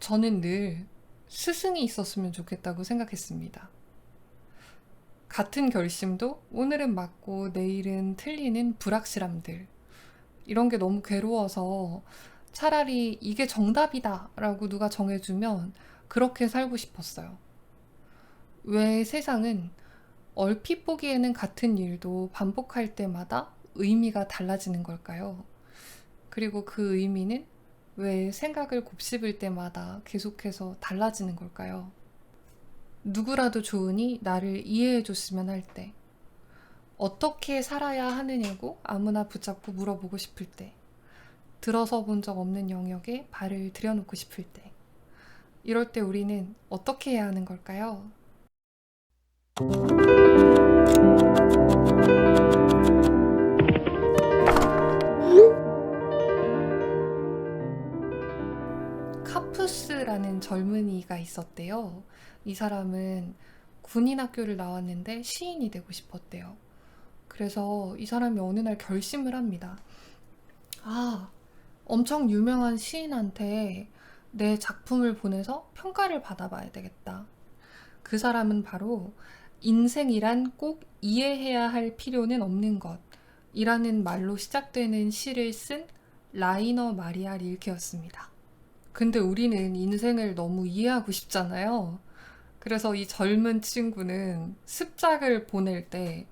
저는 늘 스승이 있었으면 좋겠다고 생각했습니다. 같은 결심도 오늘은 맞고 내일은 틀리는 불확실함들. 이런 게 너무 괴로워서 차라리 이게 정답이다 라고 누가 정해주면 그렇게 살고 싶었어요. 왜 세상은 얼핏 보기에는 같은 일도 반복할 때마다 의미가 달라지는 걸까요? 그리고 그 의미는 왜 생각을 곱씹을 때마다 계속해서 달라지는 걸까요? 누구라도 좋으니 나를 이해해줬으면 할 때, 어떻게 살아야 하느냐고 아무나 붙잡고 물어보고 싶을 때, 들어서 본 적 없는 영역에 발을 들여놓고 싶을 때, 이럴 때 우리는 어떻게 해야 하는 걸까요? 카푸스라는 젊은이가 있었대요. 이 사람은 군인학교를 나왔는데 시인이 되고 싶었대요. 그래서 이 사람이 어느 날 결심을 합니다. 아, 엄청 유명한 시인한테 내 작품을 보내서 평가를 받아봐야 되겠다. 그 사람은 바로 인생이란 꼭 이해해야 할 필요는 없는 것 이라는 말로 시작되는 시를 쓴 라이너 마리아 릴케였습니다. 근데 우리는 인생을 너무 이해하고 싶잖아요. 그래서 이 젊은 친구는 습작을 보낼 때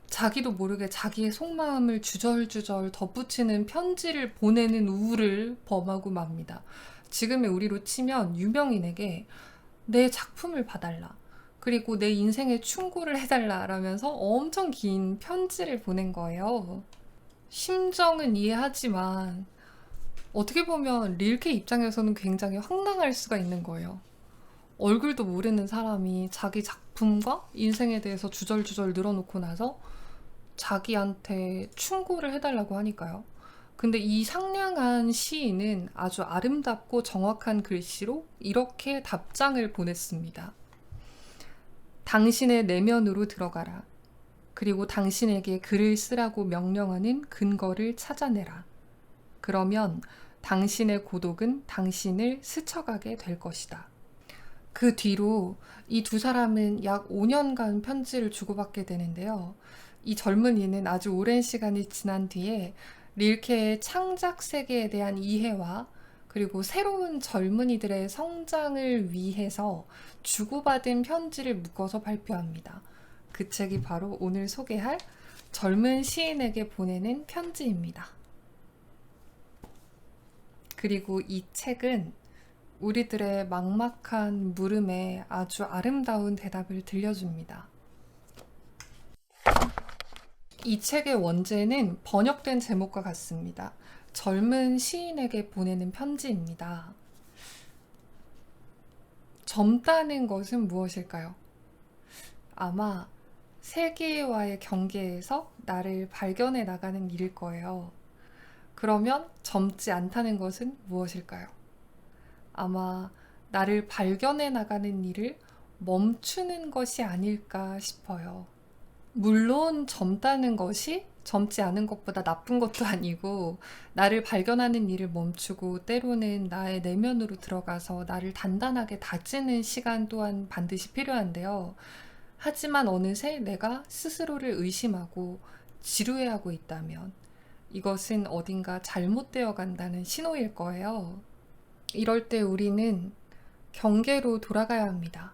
자기도 모르게 자기의 속마음을 주절주절 덧붙이는 편지를 보내는 우울을 범하고 맙니다. 지금의 우리로 치면 유명인에게 내 작품을 봐달라. 그리고 내 인생에 충고를 해달라 라면서 엄청 긴 편지를 보낸 거예요. 심정은 이해하지만 어떻게 보면 릴케 입장에서는 굉장히 황당할 수가 있는 거예요. 얼굴도 모르는 사람이 자기 작품과 인생에 대해서 주절주절 늘어놓고 나서 자기한테 충고를 해달라고 하니까요. 근데 이 상냥한 시인은 아주 아름답고 정확한 글씨로 이렇게 답장을 보냈습니다. 당신의 내면으로 들어가라. 그리고 당신에게 글을 쓰라고 명령하는 근거를 찾아내라. 그러면 당신의 고독은 당신을 스쳐가게 될 것이다. 그 뒤로 이 두 사람은 약 5년간 편지를 주고받게 되는데요. 이 젊은이는 아주 오랜 시간이 지난 뒤에 릴케의 창작 세계에 대한 이해와 그리고 새로운 젊은이들의 성장을 위해서 주고받은 편지를 묶어서 발표합니다. 그 책이 바로 오늘 소개할 젊은 시인에게 보내는 편지입니다. 그리고 이 책은 우리들의 막막한 물음에 아주 아름다운 대답을 들려줍니다. 이 책의 원제는 번역된 제목과 같습니다. 젊은 시인에게 보내는 편지입니다. 젊다는 것은 무엇일까요? 아마 세계와의 경계에서 나를 발견해 나가는 일일 거예요. 그러면 젊지 않다는 것은 무엇일까요? 아마 나를 발견해 나가는 일을 멈추는 것이 아닐까 싶어요. 물론 젊다는 것이 젊지 않은 것보다 나쁜 것도 아니고 나를 발견하는 일을 멈추고 때로는 나의 내면으로 들어가서 나를 단단하게 다지는 시간 또한 반드시 필요한데요. 하지만 어느새 내가 스스로를 의심하고 지루해하고 있다면 이것은 어딘가 잘못되어 간다는 신호일 거예요. 이럴 때 우리는 경계로 돌아가야 합니다.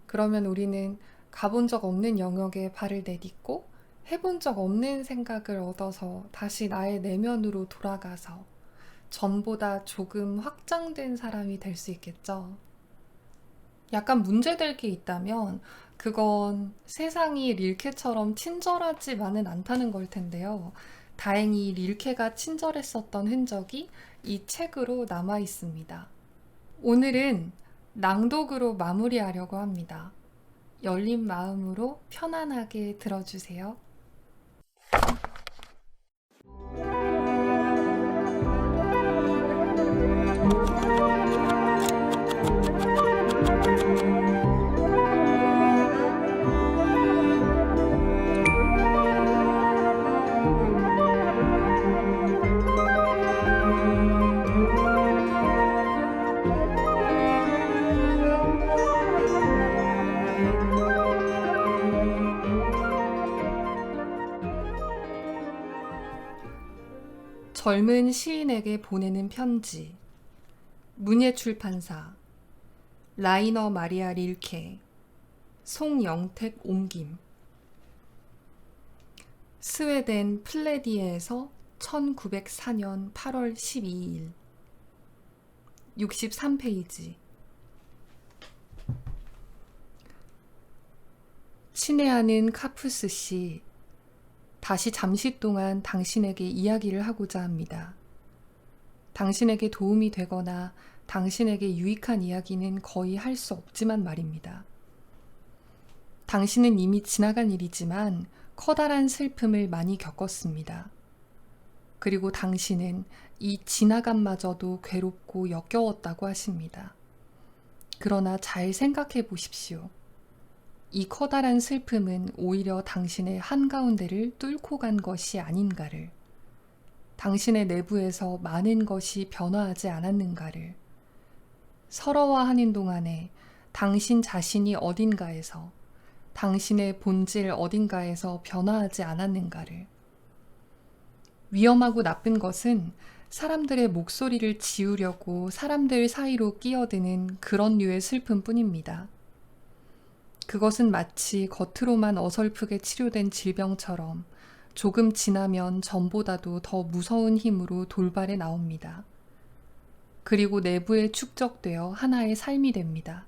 그러면 우리는 가본 적 없는 영역에 발을 내딛고 해본 적 없는 생각을 얻어서 다시 나의 내면으로 돌아가서 전보다 조금 확장된 사람이 될 수 있겠죠. 약간 문제될 게 있다면 그건 세상이 릴케처럼 친절하지만은 않다는 걸 텐데요. 다행히 릴케가 친절했었던 흔적이 이 책으로 남아 있습니다. 오늘은 낭독으로 마무리하려고 합니다. 열린 마음으로 편안하게 들어주세요. 젊은 시인에게 보내는 편지. 문예출판사. 라이너 마리아 릴케. 송영택 옮김. 스웨덴 플레디에에서 1904년 8월 12일. 63페이지. 친애하는 카푸스 씨, 다시 잠시 동안 당신에게 이야기를 하고자 합니다. 당신에게 도움이 되거나 당신에게 유익한 이야기는 거의 할 수 없지만 말입니다. 당신은 이미 지나간 일이지만 커다란 슬픔을 많이 겪었습니다. 그리고 당신은 이 지나감마저도 괴롭고 역겨웠다고 하십니다. 그러나 잘 생각해 보십시오. 이 커다란 슬픔은 오히려 당신의 한가운데를 뚫고 간 것이 아닌가를, 당신의 내부에서 많은 것이 변화하지 않았는가를, 서러워하는 동안에 당신 자신이 어딘가에서, 당신의 본질 어딘가에서 변화하지 않았는가를. 위험하고 나쁜 것은 사람들의 목소리를 지우려고 사람들 사이로 끼어드는 그런 류의 슬픔뿐입니다. 그것은 마치 겉으로만 어설프게 치료된 질병처럼 조금 지나면 전보다도 더 무서운 힘으로 돌발해 나옵니다. 그리고 내부에 축적되어 하나의 삶이 됩니다.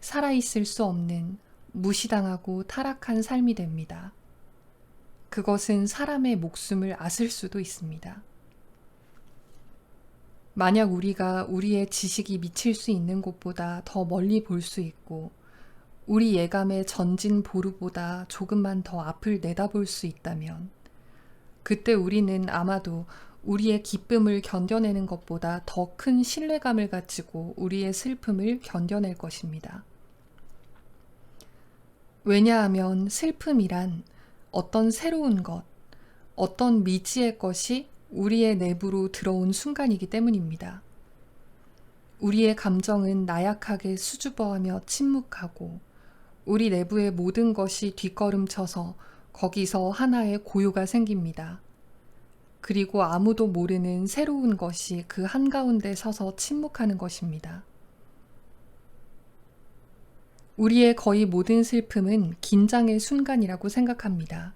살아있을 수 없는 무시당하고 타락한 삶이 됩니다. 그것은 사람의 목숨을 앗을 수도 있습니다. 만약 우리가 우리의 지식이 미칠 수 있는 곳보다 더 멀리 볼 수 있고 우리 예감의 전진 보루보다 조금만 더 앞을 내다볼 수 있다면 그때 우리는 아마도 우리의 기쁨을 견뎌내는 것보다 더 큰 신뢰감을 가지고 우리의 슬픔을 견뎌낼 것입니다. 왜냐하면 슬픔이란 어떤 새로운 것, 어떤 미지의 것이 우리의 내부로 들어온 순간이기 때문입니다. 우리의 감정은 나약하게 수줍어하며 침묵하고 우리 내부의 모든 것이 뒷걸음쳐서 거기서 하나의 고요가 생깁니다. 그리고 아무도 모르는 새로운 것이 그 한가운데 서서 침묵하는 것입니다. 우리의 거의 모든 슬픔은 긴장의 순간이라고 생각합니다.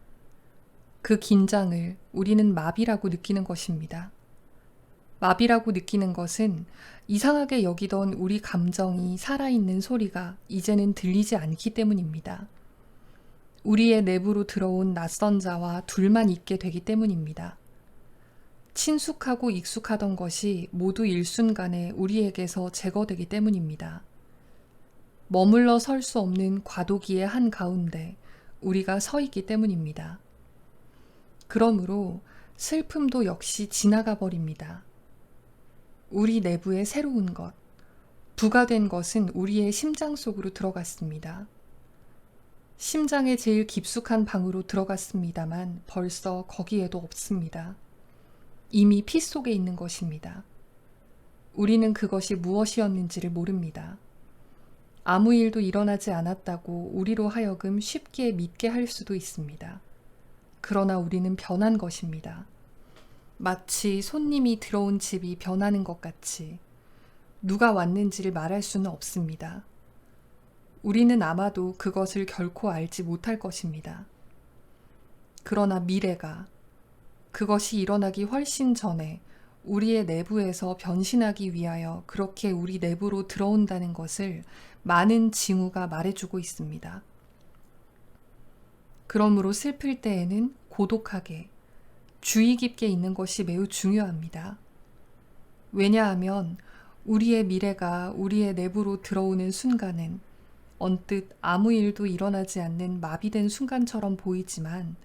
그 긴장을 우리는 마비라고 느끼는 것입니다. 마비라고 느끼는 것은 이상하게 여기던 우리 감정이 살아있는 소리가 이제는 들리지 않기 때문입니다. 우리의 내부로 들어온 낯선 자와 둘만 있게 되기 때문입니다. 친숙하고 익숙하던 것이 모두 일순간에 우리에게서 제거되기 때문입니다. 머물러 설 수 없는 과도기의 한가운데 우리가 서 있기 때문입니다. 그러므로 슬픔도 역시 지나가 버립니다. 우리 내부의 새로운 것, 부가된 것은 우리의 심장 속으로 들어갔습니다. 심장의 제일 깊숙한 방으로 들어갔습니다만 벌써 거기에도 없습니다. 이미 피 속에 있는 것입니다. 우리는 그것이 무엇이었는지를 모릅니다. 아무 일도 일어나지 않았다고 우리로 하여금 쉽게 믿게 할 수도 있습니다. 그러나 우리는 변한 것입니다. 마치 손님이 들어온 집이 변하는 것 같이 누가 왔는지를 말할 수는 없습니다. 우리는 아마도 그것을 결코 알지 못할 것입니다. 그러나 미래가, 그것이 일어나기 훨씬 전에 우리의 내부에서 변신하기 위하여 그렇게 우리 내부로 들어온다는 것을 많은 징후가 말해주고 있습니다. 그러므로 슬플 때에는 고독하게, 주의 깊게 있는 것이 매우 중요합니다. 왜냐하면 우리의 미래가 우리의 내부로 들어오는 순간은 언뜻 아무 일도 일어나지 않는 마비된 순간처럼 보이지만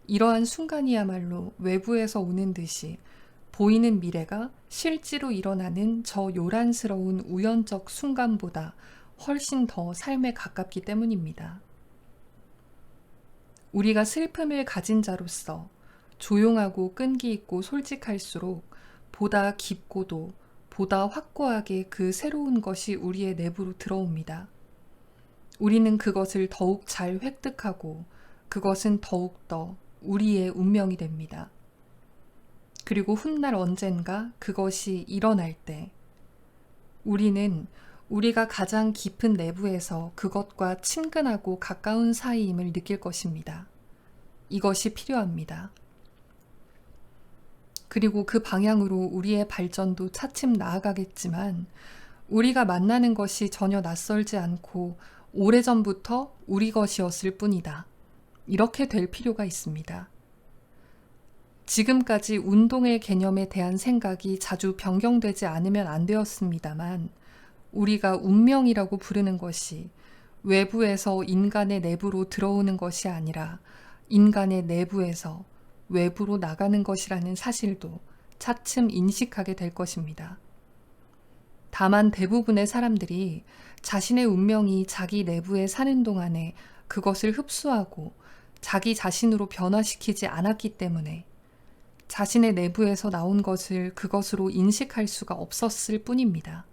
이러한 순간이야말로 외부에서 오는 듯이 보이는 미래가 실제로 일어나는 저 요란스러운 우연적 순간보다 훨씬 더 삶에 가깝기 때문입니다. 우리가 슬픔을 가진 자로서 조용하고 끈기 있고 솔직할수록 보다 깊고도 보다 확고하게 그 새로운 것이 우리의 내부로 들어옵니다. 우리는 그것을 더욱 잘 획득하고 그것은 더욱더 우리의 운명이 됩니다. 그리고 훗날 언젠가 그것이 일어날 때 우리는 우리가 가장 깊은 내부에서 그것과 친근하고 가까운 사이임을 느낄 것입니다. 이것이 필요합니다. 그리고 그 방향으로 우리의 발전도 차츰 나아가겠지만 우리가 만나는 것이 전혀 낯설지 않고 오래전부터 우리 것이었을 뿐이다. 이렇게 될 필요가 있습니다. 지금까지 운동의 개념에 대한 생각이 자주 변경되지 않으면 안 되었습니다만 우리가 운명이라고 부르는 것이 외부에서 인간의 내부로 들어오는 것이 아니라 인간의 내부에서 외부로 나가는 것이라는 사실도 차츰 인식하게 될 것입니다. 다만 대부분의 사람들이 자신의 운명이 자기 내부에 사는 동안에 그것을 흡수하고 자기 자신으로 변화시키지 않았기 때문에 자신의 내부에서 나온 것을 그것으로 인식할 수가 없었을 뿐입니다.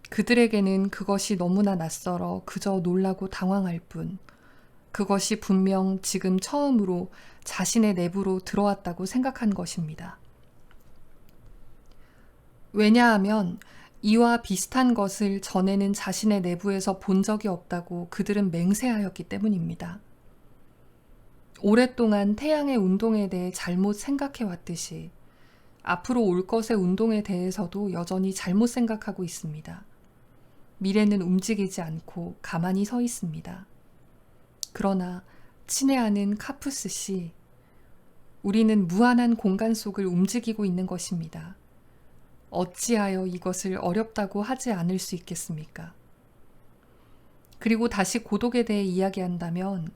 그들에게는 그것이 너무나 낯설어 그저 놀라고 당황할 뿐, 그것이 분명 지금 처음으로 자신의 내부로 들어왔다고 생각한 것입니다. 왜냐하면 이와 비슷한 것을 전에는 자신의 내부에서 본 적이 없다고 그들은 맹세하였기 때문입니다. 오랫동안 태양의 운동에 대해 잘못 생각해 왔듯이 앞으로 올 것의 운동에 대해서도 여전히 잘못 생각하고 있습니다. 미래는 움직이지 않고 가만히 서 있습니다. 그러나 친애하는 카푸스 씨, 우리는 무한한 공간 속을 움직이고 있는 것입니다. 어찌하여 이것을 어렵다고 하지 않을 수 있겠습니까? 그리고 다시 고독에 대해 이야기한다면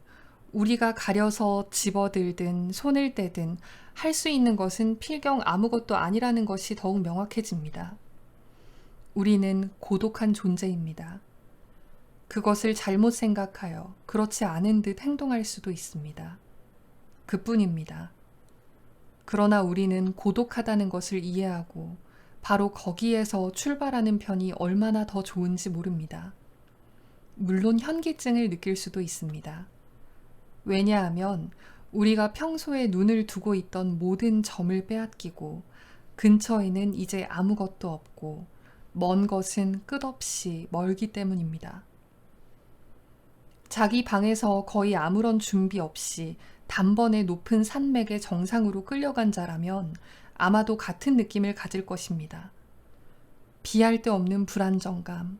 우리가 가려서 집어들든 손을 떼든 할 수 있는 것은 필경 아무것도 아니라는 것이 더욱 명확해집니다. 우리는 고독한 존재입니다. 그것을 잘못 생각하여 그렇지 않은 듯 행동할 수도 있습니다. 그뿐입니다. 그러나 우리는 고독하다는 것을 이해하고 바로 거기에서 출발하는 편이 얼마나 더 좋은지 모릅니다. 물론 현기증을 느낄 수도 있습니다. 왜냐하면 우리가 평소에 눈을 두고 있던 모든 점을 빼앗기고 근처에는 이제 아무것도 없고 먼 것은 끝없이 멀기 때문입니다. 자기 방에서 거의 아무런 준비 없이 단번에 높은 산맥의 정상으로 끌려간 자라면 아마도 같은 느낌을 가질 것입니다. 비할 데 없는 불안정감,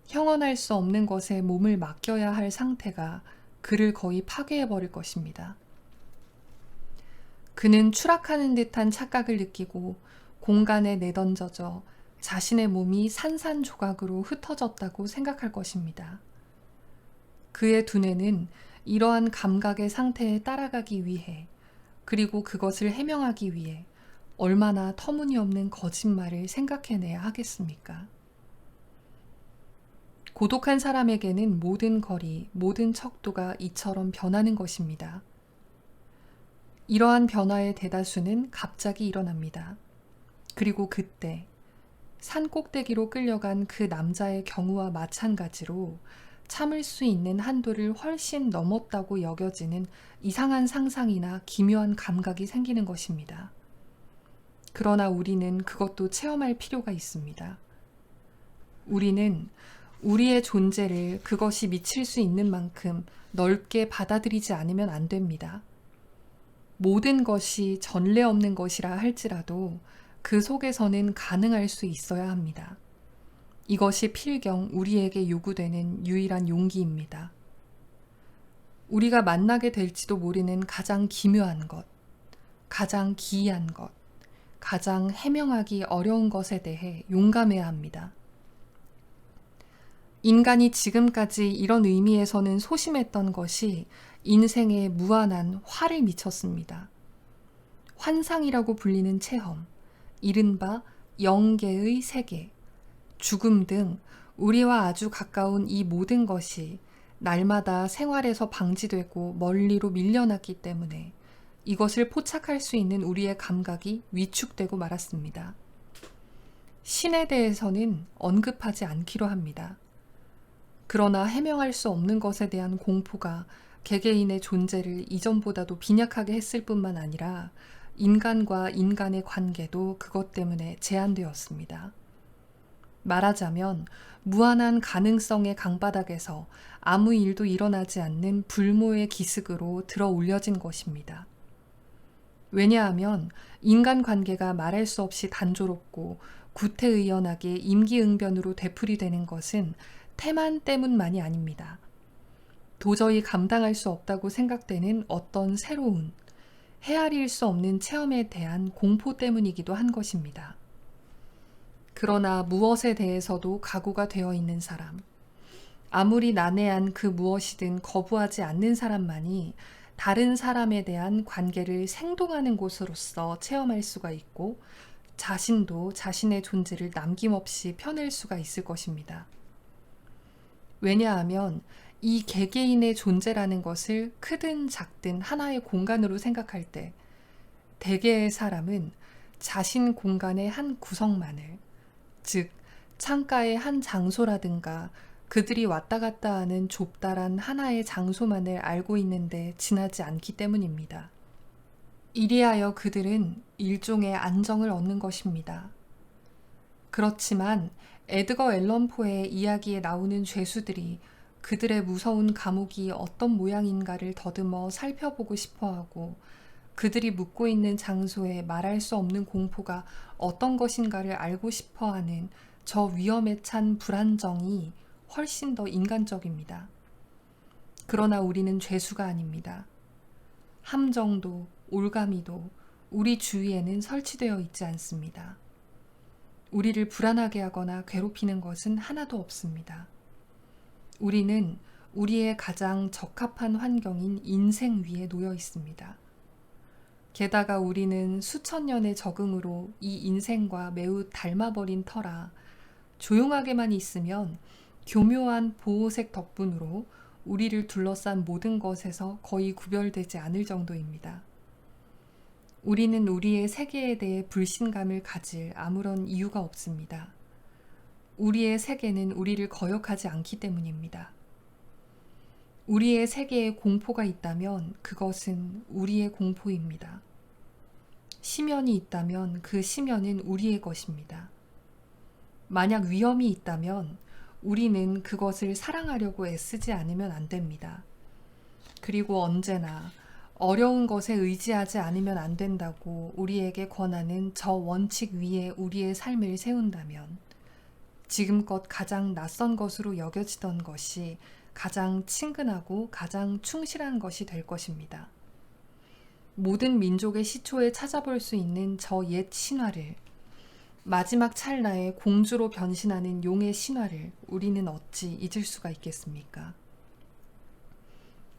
형언할 수 없는 것에 몸을 맡겨야 할 상태가 그를 거의 파괴해버릴 것입니다. 그는 추락하는 듯한 착각을 느끼고 공간에 내던져져 자신의 몸이 산산조각으로 흩어졌다고 생각할 것입니다. 그의 두뇌는 이러한 감각의 상태에 따라가기 위해 그리고 그것을 해명하기 위해 얼마나 터무니없는 거짓말을 생각해내야 하겠습니까? 고독한 사람에게는 모든 거리, 모든 척도가 이처럼 변하는 것입니다. 이러한 변화의 대다수는 갑자기 일어납니다. 그리고 그때 산 꼭대기로 끌려간 그 남자의 경우와 마찬가지로 참을 수 있는 한도를 훨씬 넘었다고 여겨지는 이상한 상상이나 기묘한 감각이 생기는 것입니다. 그러나 우리는 그것도 체험할 필요가 있습니다. 우리는 우리의 존재를 그것이 미칠 수 있는 만큼 넓게 받아들이지 않으면 안 됩니다. 모든 것이 전례 없는 것이라 할지라도 그 속에서는 가능할 수 있어야 합니다. 이것이 필경 우리에게 요구되는 유일한 용기입니다. 우리가 만나게 될지도 모르는 가장 기묘한 것, 가장 기이한 것, 가장 해명하기 어려운 것에 대해 용감해야 합니다. 인간이 지금까지 이런 의미에서는 소심했던 것이 인생에 무한한 화를 미쳤습니다. 환상이라고 불리는 체험, 이른바 영계의 세계, 죽음 등 우리와 아주 가까운 이 모든 것이 날마다 생활에서 방지되고 멀리로 밀려났기 때문에 이것을 포착할 수 있는 우리의 감각이 위축되고 말았습니다. 신에 대해서는 언급하지 않기로 합니다. 그러나 해명할 수 없는 것에 대한 공포가 개개인의 존재를 이전보다도 빈약하게 했을 뿐만 아니라 인간과 인간의 관계도 그것 때문에 제한되었습니다. 말하자면 무한한 가능성의 강바닥에서 아무 일도 일어나지 않는 불모의 기슭으로 들어 올려진 것입니다. 왜냐하면 인간관계가 말할 수 없이 단조롭고 구태의연하게 임기응변으로 되풀이되는 것은 태만 때문만이 아닙니다. 도저히 감당할 수 없다고 생각되는 어떤 새로운, 헤아릴 수 없는 체험에 대한 공포 때문이기도 한 것입니다. 그러나 무엇에 대해서도 각오가 되어 있는 사람, 아무리 난해한 그 무엇이든 거부하지 않는 사람만이 다른 사람에 대한 관계를 생동하는 곳으로서 체험할 수가 있고 자신도 자신의 존재를 남김없이 펴낼 수가 있을 것입니다. 왜냐하면 이 개개인의 존재라는 것을 크든 작든 하나의 공간으로 생각할 때 대개의 사람은 자신 공간의 한 구석만을, 즉 창가의 한 장소라든가 그들이 왔다 갔다 하는 좁다란 하나의 장소만을 알고 있는데 지나지 않기 때문입니다. 이리하여 그들은 일종의 안정을 얻는 것입니다. 그렇지만 에드거 앨런 포의 이야기에 나오는 죄수들이 그들의 무서운 감옥이 어떤 모양인가를 더듬어 살펴보고 싶어하고 그들이 묵고 있는 장소에 말할 수 없는 공포가 어떤 것인가를 알고 싶어하는 저 위험에 찬 불안정이 훨씬 더 인간적입니다. 그러나 우리는 죄수가 아닙니다. 함정도 올가미도 우리 주위에는 설치되어 있지 않습니다. 우리를 불안하게 하거나 괴롭히는 것은 하나도 없습니다. 우리는 우리의 가장 적합한 환경인 인생 위에 놓여 있습니다. 게다가 우리는 수천 년의 적응으로 이 인생과 매우 닮아버린 터라 조용하게만 있으면 교묘한 보호색 덕분으로 우리를 둘러싼 모든 것에서 거의 구별되지 않을 정도입니다. 우리는 우리의 세계에 대해 불신감을 가질 아무런 이유가 없습니다. 우리의 세계는 우리를 거역하지 않기 때문입니다. 우리의 세계에 공포가 있다면 그것은 우리의 공포입니다. 심연이 있다면 그 심연은 우리의 것입니다. 만약 위험이 있다면 우리는 그것을 사랑하려고 애쓰지 않으면 안 됩니다. 그리고 언제나 어려운 것에 의지하지 않으면 안 된다고 우리에게 권하는 저 원칙 위에 우리의 삶을 세운다면 지금껏 가장 낯선 것으로 여겨지던 것이 가장 친근하고 가장 충실한 것이 될 것입니다. 모든 민족의 시초에 찾아볼 수 있는 저 옛 신화를, 마지막 찰나에 공주로 변신하는 용의 신화를 우리는 어찌 잊을 수가 있겠습니까?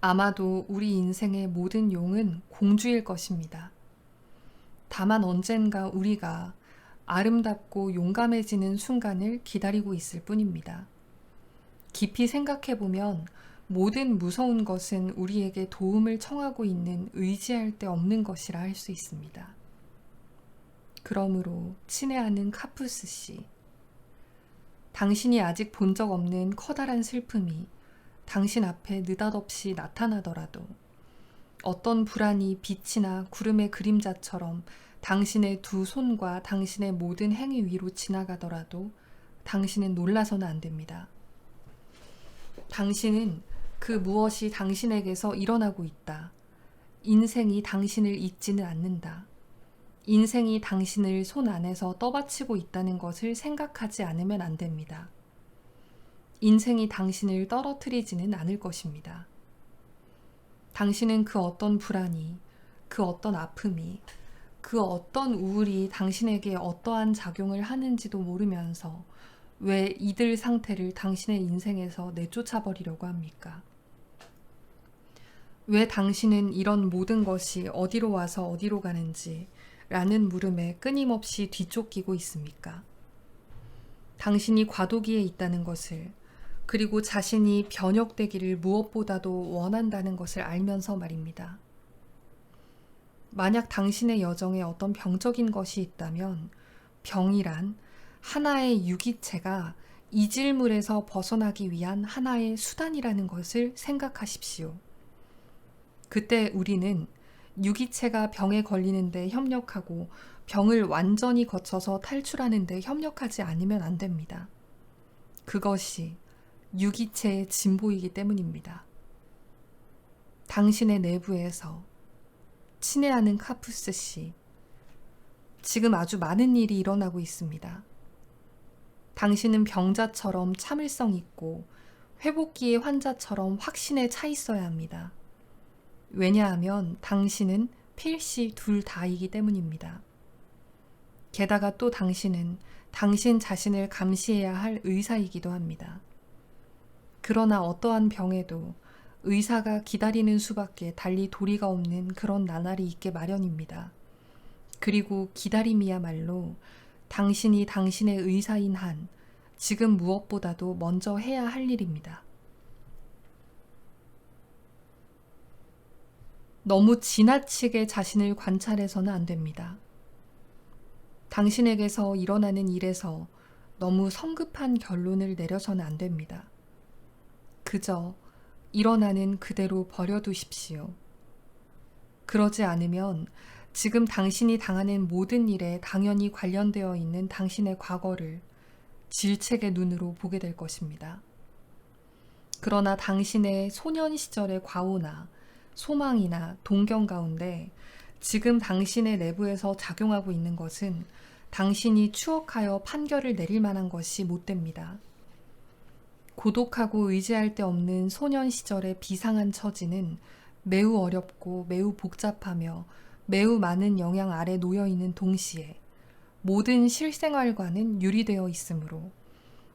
아마도 우리 인생의 모든 용은 공주일 것입니다. 다만 언젠가 우리가 아름답고 용감해지는 순간을 기다리고 있을 뿐입니다. 깊이 생각해보면 모든 무서운 것은 우리에게 도움을 청하고 있는 의지할 데 없는 것이라 할 수 있습니다. 그러므로 친애하는 카푸스 씨, 당신이 아직 본 적 없는 커다란 슬픔이 당신 앞에 느닷없이 나타나더라도 어떤 불안이 빛이나 구름의 그림자처럼 당신의 두 손과 당신의 모든 행위 위로 지나가더라도 당신은 놀라서는 안 됩니다. 당신은 그 무엇이 당신에게서 일어나고 있다. 인생이 당신을 잊지는 않는다. 인생이 당신을 손 안에서 떠받치고 있다는 것을 생각하지 않으면 안 됩니다. 인생이 당신을 떨어뜨리지는 않을 것입니다. 당신은 그 어떤 불안이, 그 어떤 아픔이, 그 어떤 우울이 당신에게 어떠한 작용을 하는지도 모르면서 왜 이들 상태를 당신의 인생에서 내쫓아 버리려고 합니까? 왜 당신은 이런 모든 것이 어디로 와서 어디로 가는지 라는 물음에 끊임없이 뒤쫓기고 있습니까? 당신이 과도기에 있다는 것을, 그리고 자신이 변혁되기를 무엇보다도 원한다는 것을 알면서 말입니다. 만약 당신의 여정에 어떤 병적인 것이 있다면 병이란 하나의 유기체가 이질물에서 벗어나기 위한 하나의 수단이라는 것을 생각하십시오. 그때 우리는 유기체가 병에 걸리는데 협력하고 병을 완전히 거쳐서 탈출하는데 협력하지 않으면 안 됩니다. 그것이 유기체의 진보이기 때문입니다. 당신의 내부에서 친애하는 카푸스 씨, 지금 아주 많은 일이 일어나고 있습니다. 당신은 병자처럼 참을성 있고 회복기의 환자처럼 확신에 차 있어야 합니다. 왜냐하면 당신은 필시 둘 다이기 때문입니다. 게다가 또 당신은 당신 자신을 감시해야 할 의사이기도 합니다. 그러나 어떠한 병에도 의사가 기다리는 수밖에 달리 도리가 없는 그런 나날이 있게 마련입니다. 그리고 기다림이야말로 당신이 당신의 의사인 한 지금 무엇보다도 먼저 해야 할 일입니다. 너무 지나치게 자신을 관찰해서는 안 됩니다. 당신에게서 일어나는 일에서 너무 성급한 결론을 내려서는 안 됩니다. 그저 일어나는 그대로 버려두십시오. 그러지 않으면 지금 당신이 당하는 모든 일에 당연히 관련되어 있는 당신의 과거를 질책의 눈으로 보게 될 것입니다. 그러나 당신의 소년 시절의 과오나 소망이나 동경 가운데 지금 당신의 내부에서 작용하고 있는 것은 당신이 추억하여 판결을 내릴 만한 것이 못 됩니다. 고독하고 의지할 데 없는 소년 시절의 비상한 처지는 매우 어렵고 매우 복잡하며 매우 많은 영향 아래 놓여 있는 동시에 모든 실생활과는 유리되어 있으므로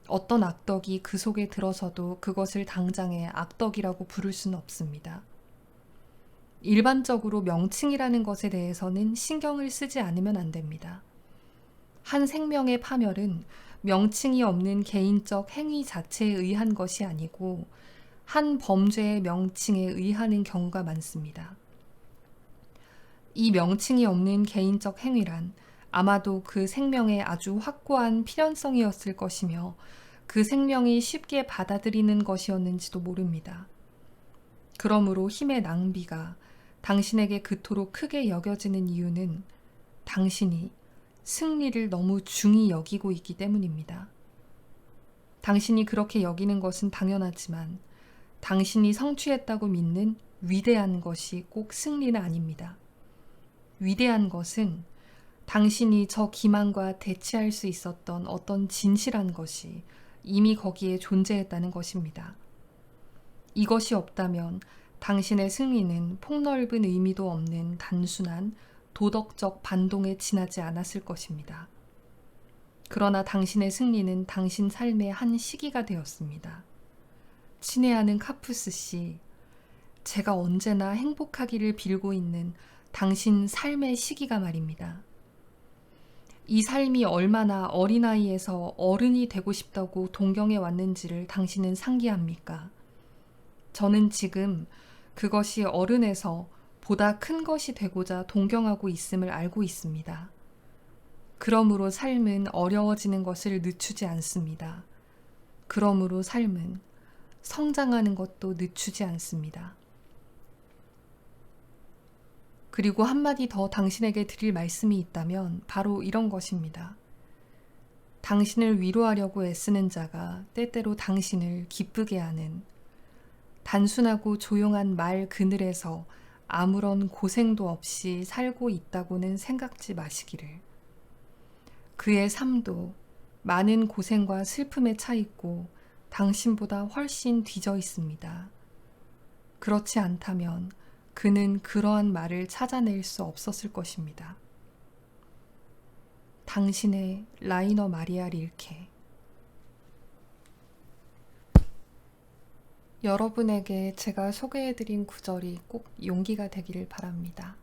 어떤 악덕이 그 속에 들어서도 그것을 당장에 악덕이라고 부를 수는 없습니다. 일반적으로 명칭이라는 것에 대해서는 신경을 쓰지 않으면 안 됩니다. 한 생명의 파멸은 명칭이 없는 개인적 행위 자체에 의한 것이 아니고 한 범죄의 명칭에 의하는 경우가 많습니다. 이 명칭이 없는 개인적 행위란 아마도 그 생명의 아주 확고한 필연성이었을 것이며 그 생명이 쉽게 받아들이는 것이었는지도 모릅니다. 그러므로 힘의 낭비가 당신에게 그토록 크게 여겨지는 이유는 당신이 승리를 너무 중히 여기고 있기 때문입니다. 당신이 그렇게 여기는 것은 당연하지만 당신이 성취했다고 믿는 위대한 것이 꼭 승리는 아닙니다. 위대한 것은 당신이 저 기만과 대치할 수 있었던 어떤 진실한 것이 이미 거기에 존재했다는 것입니다. 이것이 없다면 당신의 승리는 폭넓은 의미도 없는 단순한 도덕적 반동에 지나지 않았을 것입니다. 그러나 당신의 승리는 당신 삶의 한 시기가 되었습니다. 친애하는 카푸스 씨, 제가 언제나 행복하기를 빌고 있는 당신 삶의 시기가 말입니다. 이 삶이 얼마나 어린아이에서 어른이 되고 싶다고 동경해 왔는지를 당신은 상기합니까? 저는 지금 그것이 어른에서 보다 큰 것이 되고자 동경하고 있음을 알고 있습니다. 그러므로 삶은 어려워지는 것을 늦추지 않습니다. 그러므로 삶은 성장하는 것도 늦추지 않습니다. 그리고 한마디 더 당신에게 드릴 말씀이 있다면 바로 이런 것입니다. 당신을 위로하려고 애쓰는 자가 때때로 당신을 기쁘게 하는 단순하고 조용한 말 그늘에서 아무런 고생도 없이 살고 있다고는 생각지 마시기를. 그의 삶도 많은 고생과 슬픔에 차 있고 당신보다 훨씬 뒤져 있습니다. 그렇지 않다면 그는 그러한 말을 찾아낼 수 없었을 것입니다. 당신의 라이너 마리아 릴케. 여러분에게 제가 소개해드린 구절이 꼭 용기가 되기를 바랍니다.